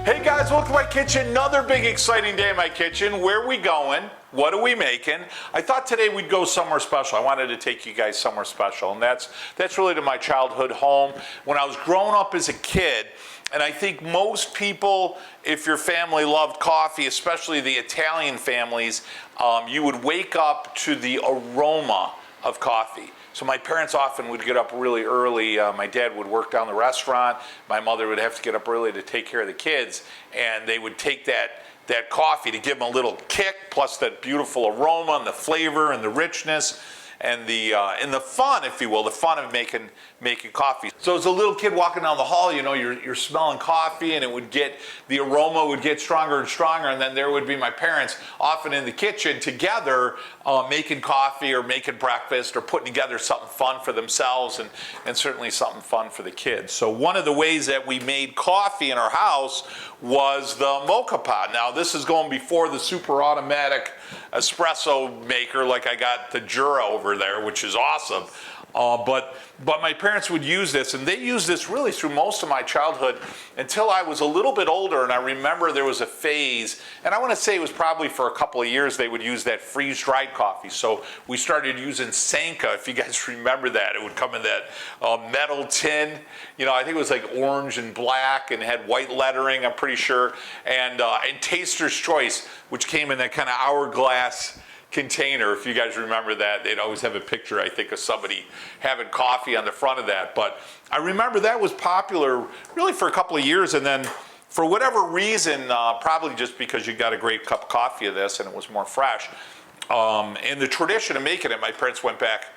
Hey guys, welcome to my kitchen. Another big exciting day in my kitchen. Where are we going? What are we making? I thought today we'd go somewhere special. I wanted to take you guys somewhere special, and that's really to my childhood home. When I was growing up as a kid, and I think most people, if your family loved coffee, especially the Italian families, you would wake up to the aroma of coffee. So my parents often would get up really early. My dad would work down the restaurant. My mother would have to get up early to take care of the kids, and they would take that coffee to give them a little kick, plus that beautiful aroma and the flavor and the richness and the fun, if you will, the fun of making coffee. So as a little kid walking down the hall, you know, you're smelling coffee, and the aroma would get stronger and stronger, and then there would be my parents often in the kitchen together making coffee or making breakfast or putting together something fun for themselves and certainly something fun for the kids. So one of the ways that we made coffee in our house was the Moka Pot. Now this is going before the super automatic espresso maker like I got the Jura over there, which is awesome. But my parents would use this, and they used this really through most of my childhood until I was a little bit older, and I remember there was a phase, and I want to say it was probably for a couple of years they would use that freeze-dried coffee. So we started using Sanka, if you guys remember that. It would come in that metal tin. You know, I think it was like orange and black and had white lettering, I'm pretty sure, and Taster's Choice, which came in that kind of hourglass container. If you guys remember that, they'd always have a picture, I think, of somebody having coffee on the front of that. But I remember that was popular really for a couple of years, and then for whatever reason, probably just because you got a great cup of coffee of this and it was more fresh, and the tradition of making it, my parents went back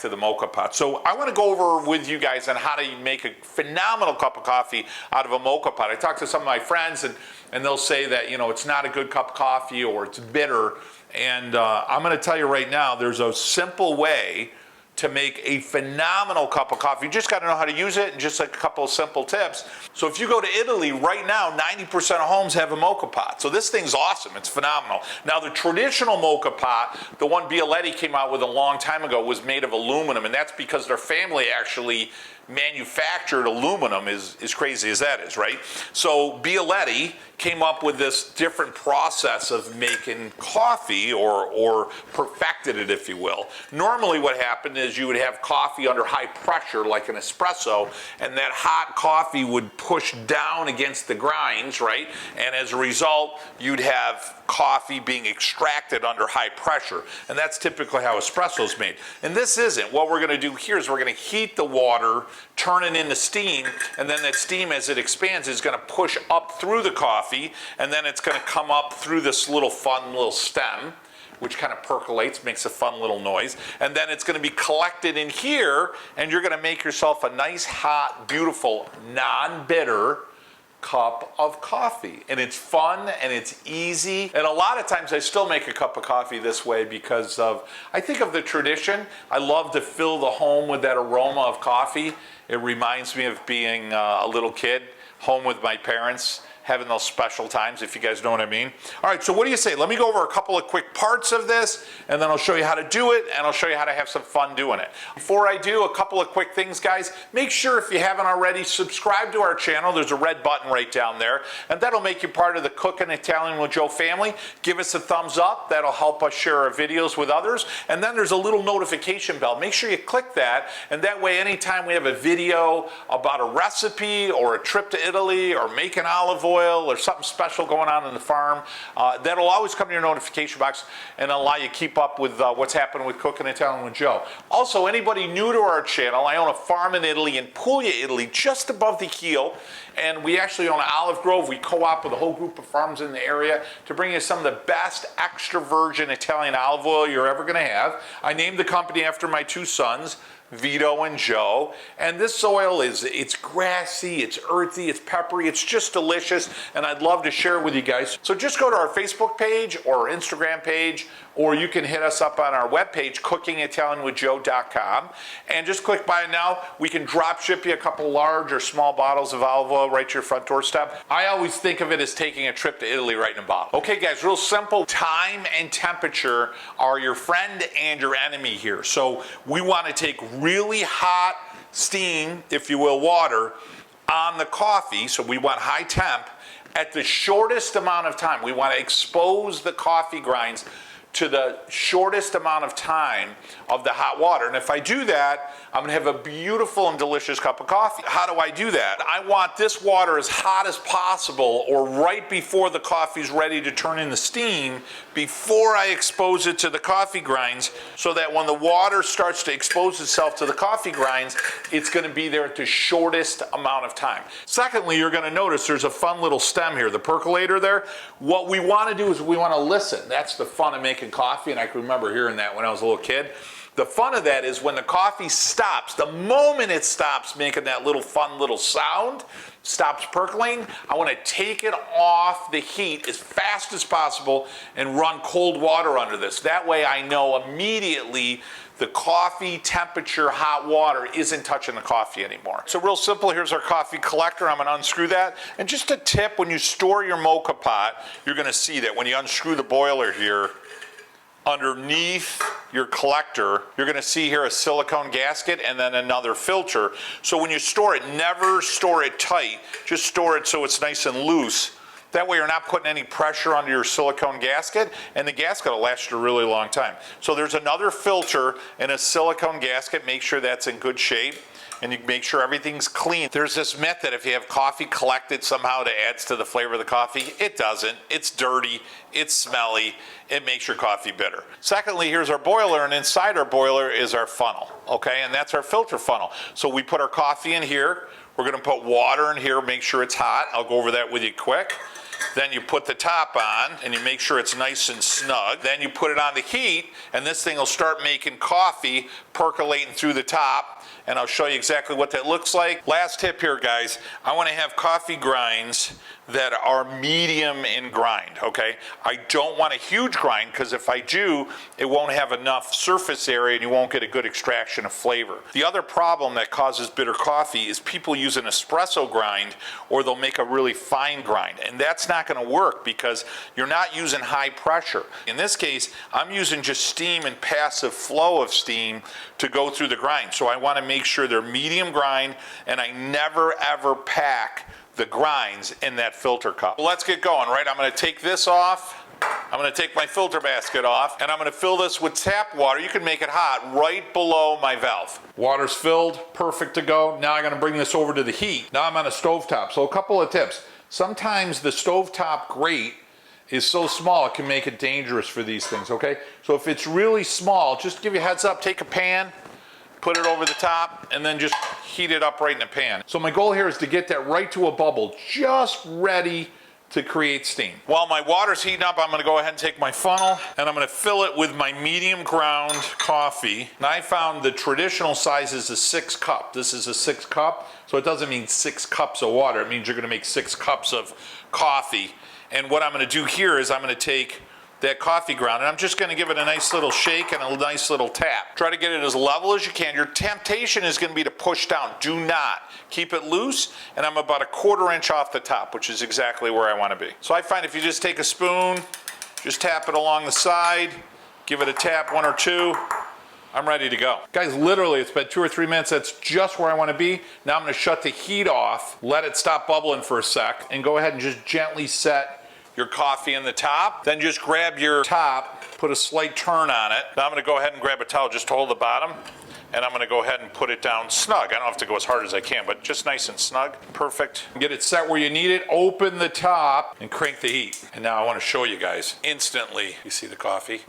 to the Moka Pot. So I want to go over with you guys on how to make a phenomenal cup of coffee out of a Moka Pot. I talked to some of my friends, and they'll say that, you know, it's not a good cup of coffee or it's bitter. And I'm going to tell you right now, there's a simple way to make a phenomenal cup of coffee. You just got to know how to use it, and just like a couple of simple tips. So if you go to Italy right now, 90% of homes have a Moka Pot. So this thing's awesome. It's phenomenal. Now the traditional Moka Pot, the one Bialetti came out with a long time ago, was made of aluminum, and that's because their family actually manufactured aluminum, as crazy as that is, right? So Bialetti came up with this different process of making coffee, or perfected it, if you will. Normally what happened is you would have coffee under high pressure like an espresso, and that hot coffee would push down against the grinds, right? And as a result, you'd have coffee being extracted under high pressure, and that's typically how espresso is made. And this isn't. What we're going to do here is we're going to heat the water, turn it into steam, and then that steam, as it expands, is going to push up through the coffee, and then it's going to come up through this fun little stem, which kind of percolates, makes a fun little noise, and then it's going to be collected in here, and you're going to make yourself a nice, hot, beautiful, non-bitter cup of coffee. And it's fun and it's easy, and a lot of times I still make a cup of coffee this way because I think of the tradition. I love to fill the home with that aroma of coffee. It reminds me of being a little kid home with my parents, having those special times, if you guys know what I mean. All right, so what do you say? Let me go over a couple of quick parts of this, and then I'll show you how to do it, and I'll show you how to have some fun doing it. Before I do, a couple of quick things, guys. Make sure, if you haven't already, subscribe to our channel. There's a red button right down there, and that'll make you part of the Cooking Italian with Joe family. Give us a thumbs up. That'll help us share our videos with others. And then there's a little notification bell. Make sure you click that, and that way anytime we have a video about a recipe or a trip to Italy or making olive oil or something special going on in the farm, that'll always come to your notification box and allow you to keep up with what's happening with Cooking Italian with Joe. Also, anybody new to our channel, I own a farm in Italy, in Puglia, Italy, just above the heel, and we actually own an olive grove. We co-op with a whole group of farms in the area to bring you some of the best extra virgin Italian olive oil you're ever going to have. I named the company after my two sons, Vito and Joe, and this oil it's grassy, it's earthy, it's peppery, it's just delicious, and I'd love to share it with you guys. So just go to our Facebook page or our Instagram page, or you can hit us up on our webpage, cookingitalianwithjoe.com, and just click buy now. We can drop ship you a couple large or small bottles of olive oil right to your front doorstep. I always think of it as taking a trip to Italy right in a bottle. Okay guys, real simple. Time and temperature are your friend and your enemy here. So we want to take really hot steam, if you will, water on the coffee. So we want high temp, at the shortest amount of time. We want to expose the coffee grinds to the shortest amount of time of the hot water. And if I do that, I'm gonna have a beautiful and delicious cup of coffee. How do I do that? I want this water as hot as possible, or right before the coffee's ready to turn into steam, before I expose it to the coffee grinds, so that when the water starts to expose itself to the coffee grinds, it's gonna be there at the shortest amount of time. Secondly, you're gonna notice there's a fun little stem here, the percolator there. What we wanna do is we wanna listen. That's the fun of making coffee, and I can remember hearing that when I was a little kid. The fun of that is when the coffee stops, the moment it stops making that little fun little sound, stops percolating, I want to take it off the heat as fast as possible and run cold water under this. That way I know immediately the coffee temperature hot water isn't touching the coffee anymore. So real simple, here's our coffee collector. I'm gonna unscrew that. And just a tip, when you store your Moka pot, you're gonna see that when you unscrew the boiler here, underneath your collector, you're gonna see here a silicone gasket and then another filter. So when you store it, never store it tight. Just store it so it's nice and loose. That way you're not putting any pressure under your silicone gasket, and the gasket will last you a really long time. So there's another filter and a silicone gasket. Make sure that's in good shape, and you make sure everything's clean. There's this myth that if you have coffee collected somehow it adds to the flavor of the coffee. It doesn't. It's dirty, it's smelly, it makes your coffee bitter. Secondly, here's our boiler, and inside our boiler is our funnel, okay? And that's our filter funnel. So we put our coffee in here, we're gonna put water in here, make sure it's hot. I'll go over that with you quick. Then you put the top on and you make sure it's nice and snug. Then you put it on the heat and this thing will start making coffee percolating through the top, and I'll show you exactly what that looks like. Last tip here, guys, I want to have coffee grinds that are medium in grind, okay? I don't want a huge grind, because if I do, it won't have enough surface area and you won't get a good extraction of flavor. The other problem that causes bitter coffee is people use an espresso grind, or they'll make a really fine grind, and that's not gonna work because you're not using high pressure. In this case, I'm using just steam and passive flow of steam to go through the grind. So I wanna make sure they're medium grind, and I never ever pack the grinds in that filter cup. Let's get going, right? I'm gonna take this off. I'm gonna take my filter basket off, and I'm gonna fill this with tap water. You can make it hot right below my valve. Water's filled, perfect to go. Now I'm gonna bring this over to the heat. Now I'm on a stovetop. So a couple of tips. Sometimes the stovetop grate is so small it can make it dangerous for these things, okay? So if it's really small, just give you a heads up, take a pan, put it over the top, and then just heat it up right in the pan. So my goal here is to get that right to a bubble, just ready to create steam. While my water's heating up, I'm gonna go ahead and take my funnel and I'm gonna fill it with my medium ground coffee. And I found the traditional size is a 6 cup. This is a 6 cup, so it doesn't mean 6 cups of water. It means you're gonna make 6 cups of coffee. And what I'm gonna do here is I'm gonna take that coffee ground, and I'm just gonna give it a nice little shake and a nice little tap. Try to get it as level as you can. Your temptation is gonna be to push down. Do not. Keep it loose, and I'm about 1/4 inch off the top, which is exactly where I wanna be. So I find if you just take a spoon, just tap it along the side, give it a tap, 1 or 2, I'm ready to go. Guys, literally, it's been 2 or 3 minutes. That's just where I wanna be. Now I'm gonna shut the heat off, let it stop bubbling for a sec, and go ahead and just gently set your coffee in the top. Then just grab your top, put a slight turn on it. Now I'm gonna go ahead and grab a towel just to hold the bottom, and I'm gonna go ahead and put it down snug. I don't have to go as hard as I can, but just nice and snug. Perfect. Get it set where you need it, open the top, and crank the heat. And now I wanna show you guys, instantly, you see the coffee?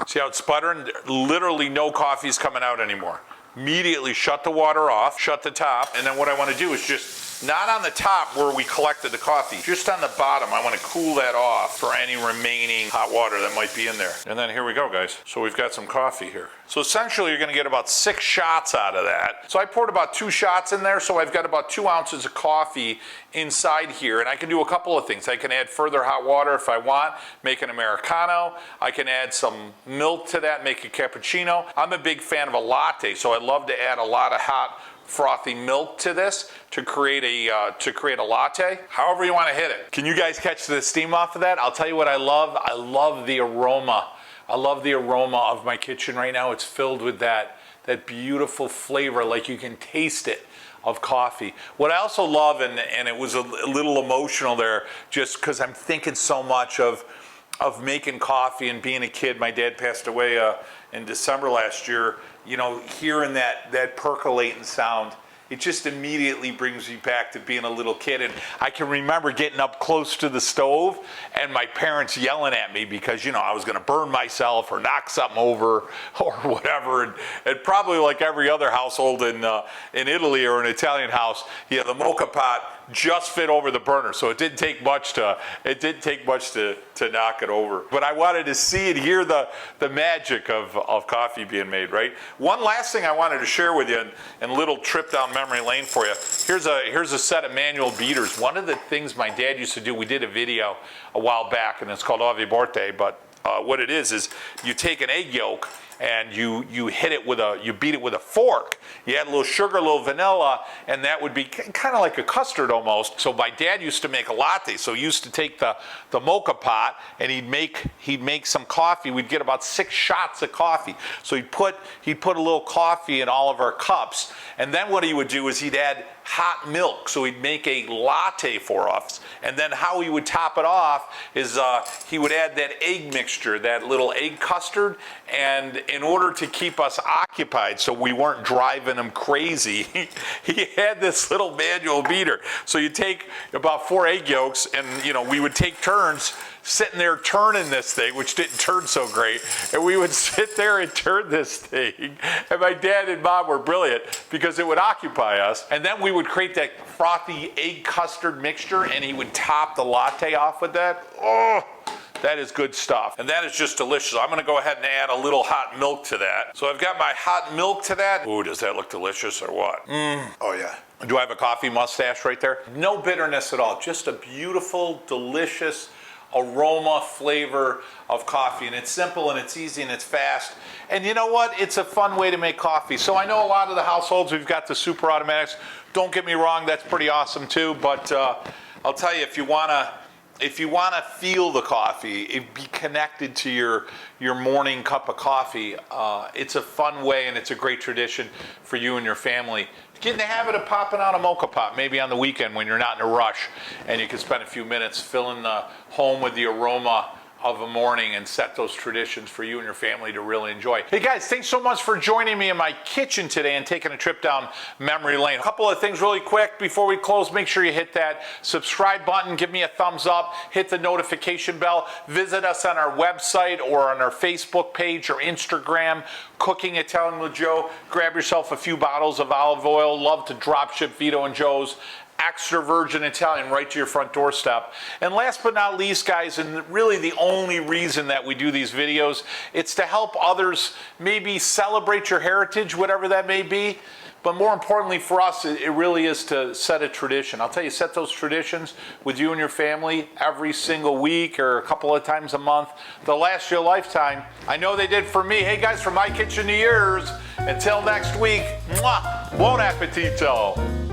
See how it's sputtering? Literally no coffee's coming out anymore. Immediately shut the water off, shut the top, and then what I wanna do is just, not on the top where we collected the coffee, just on the bottom. I want to cool that off for any remaining hot water that might be in there. And then here we go, guys. So we've got some coffee here. So essentially you're going to get about 6 shots out of that. So I poured about 2 shots in there, so I've got about 2 ounces of coffee inside here, and I can do a couple of things. I can add further hot water if I want, make an Americano. I can add some milk to that, make a cappuccino. I'm a big fan of a latte, so I love to add a lot of hot frothy milk to this to create a latte. However you want to hit it. Can you guys catch the steam off of that? I'll tell you what I love. I love the aroma. I love the aroma of my kitchen right now. It's filled with that that beautiful flavor, like you can taste it, of coffee. What I also love, and it was a little emotional there, just because I'm thinking so much of making coffee and being a kid. My dad passed away in December last year. You know, hearing that percolating sound, it just immediately brings me back to being a little kid. And I can remember getting up close to the stove and my parents yelling at me because, you know, I was going to burn myself or knock something over or whatever. And probably like every other household in Italy or an Italian house, the Moka Pot just fit over the burner, so it didn't take much to knock it over. But I wanted to see and hear the magic of coffee being made, right? One last thing I wanted to share with you, and a little trip down memory lane for you. Here's a set of manual beaters. One of the things my dad used to do, we did a video a while back, and it's called Ave Borte, but what it is you take an egg yolk and you beat it with a fork. You add a little sugar, a little vanilla, and that would be kind of like a custard almost. So my dad used to make a latte. So he used to take the Moka Pot and he'd make some coffee. We'd get about 6 shots of coffee. So he'd put a little coffee in all of our cups, and then what he would do is he'd add hot milk. So he'd make a latte for us, and then how he would top it off is he would add that egg mixture, that little egg custard, and in order to keep us occupied so we weren't driving him crazy, he had this little manual beater. So you take about 4 egg yolks, and we would take turns sitting there turning this thing, which didn't turn so great, and we would sit there and turn this thing, and my dad and mom were brilliant because it would occupy us, and then we would create that frothy egg custard mixture, and he would top the latte off with that. Oh, that is good stuff, and that is just delicious. I'm gonna go ahead and add a little hot milk to that. So I've got my hot milk to that. Ooh, does that look delicious or what? Oh yeah. Do I have a coffee mustache right there? No bitterness at all, just a beautiful, delicious aroma, flavor of coffee, and it's simple and it's easy and it's fast, and you know what, it's a fun way to make coffee. So I know a lot of the households, we've got the super automatics. Don't get me wrong, that's pretty awesome too, but I'll tell you, if you want to feel the coffee, be connected to your morning cup of coffee, it's a fun way and it's a great tradition for you and your family. Get in the habit of popping out a Moka Pot, maybe on the weekend when you're not in a rush, and you can spend a few minutes filling the home with the aroma of a morning and set those traditions for you and your family to really enjoy. Hey guys, thanks so much for joining me in my kitchen today and taking a trip down memory lane. A couple of things really quick before we close. Make sure you hit that subscribe button, give me a thumbs up, hit the notification bell, visit us on our website or on our Facebook page or Instagram, Cooking Italian with Joe. Grab yourself a few bottles of olive oil. Love to drop ship Vito and Joe's extra virgin Italian right to your front doorstep. And last but not least, guys, and really the only reason that we do these videos, it's to help others maybe celebrate your heritage, whatever that may be. But more importantly for us, it really is to set a tradition. I'll tell you, set those traditions with you and your family every single week or a couple of times a month. They'll last you a lifetime. I know they did for me. Hey guys, from my kitchen to yours, until next week, mwah, buon appetito.